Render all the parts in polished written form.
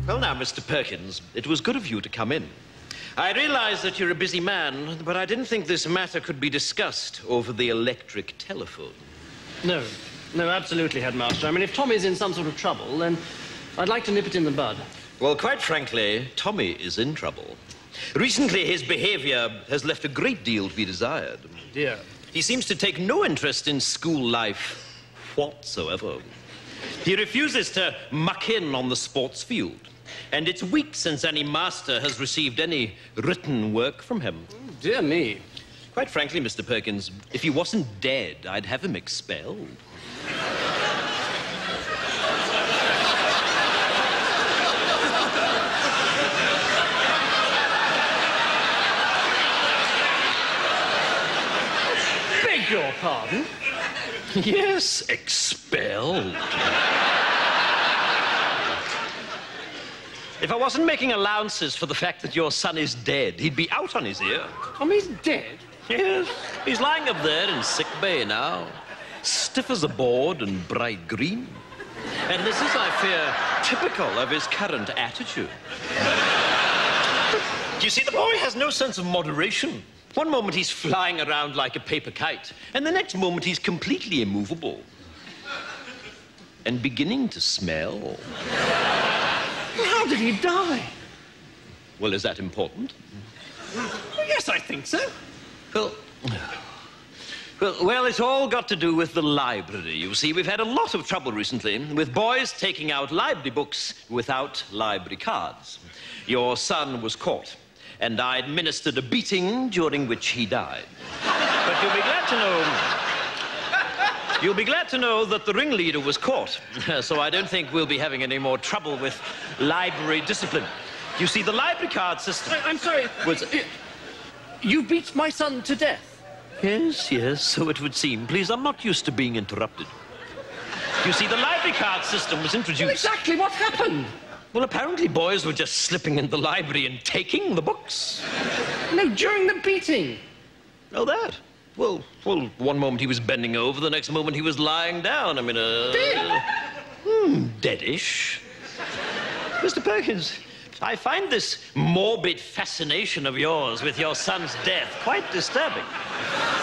Well, now, Mr. Perkins, it was good of you to come in. I realize that you're a busy man, but I didn't think this matter could be discussed over the electric telephone. No, absolutely, Headmaster. I mean, if Tommy's in some sort of trouble, then I'd like to nip it in the bud. Well, quite frankly, Tommy is in trouble. Recently, his behavior has left a great deal to be desired. Dear. He seems to take no interest in school life whatsoever. He refuses to muck in on the sports field. And it's weeks since any master has received any written work from him. Oh, dear me. Quite frankly, Mr. Perkins, if he wasn't dead, I'd have him expelled. Beg your pardon? Yes, expelled. If I wasn't making allowances for the fact that your son is dead, he'd be out on his ear. Tommy's dead? Yes, he's lying up there in sick bay now, stiff as a board and bright green. And this is, I fear, typical of his current attitude. You see, the boy has no sense of moderation. One moment he's flying around like a paper kite, and the next moment he's completely immovable. And beginning to smell. How did he die? Well, is that important? Well, yes, I think so. Well, it's all got to do with the library. You see, we've had a lot of trouble recently with boys taking out library books without library cards. Your son was caught, and I administered a beating during which he died. But you'll be glad to know... You'll be glad to know that the ringleader was caught, so I don't think we'll be having any more trouble with library discipline. You see, the library card system... I'm sorry. You beat my son to death? Yes, so it would seem. Please, I'm not used to being interrupted. You see, the library card system was introduced... Well, exactly what happened? Well, apparently boys were just slipping into the library and taking the books. No, during the beating. Oh, that? Well, one moment he was bending over, the next moment he was lying down. I mean, deadish. Mr. Perkins, I find this morbid fascination of yours with your son's death quite disturbing.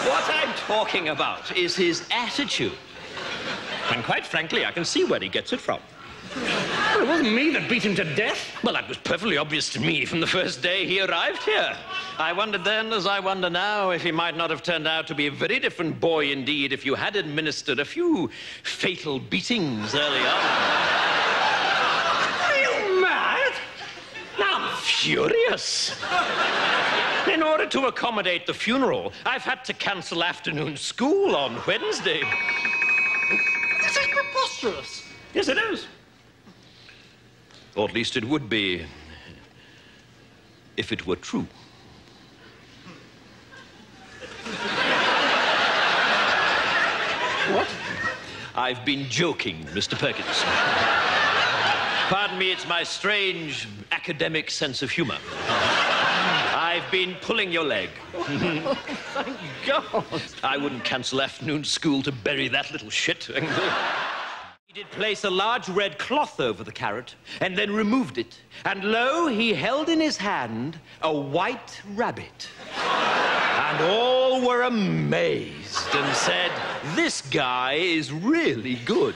What I'm talking about is his attitude. And quite frankly, I can see where he gets it from. Well, it wasn't me that beat him to death. Well, that was perfectly obvious to me from the first day he arrived here. I wondered then, as I wonder now, if he might not have turned out to be a very different boy indeed if you had administered a few fatal beatings early on. Are you mad? I'm furious. In order to accommodate the funeral, I've had to cancel afternoon school on Wednesday. This is preposterous. Yes, it is. Or at least it would be if it were true. What? I've been joking, Mr. Perkins. Pardon me, it's my strange academic sense of humor. I've been pulling your leg. Oh, thank God. I wouldn't cancel afternoon school to bury that little shit. He did place a large red cloth over the carrot and then removed it. And lo, he held in his hand a white rabbit. And all were amazed and said, "This guy is really good."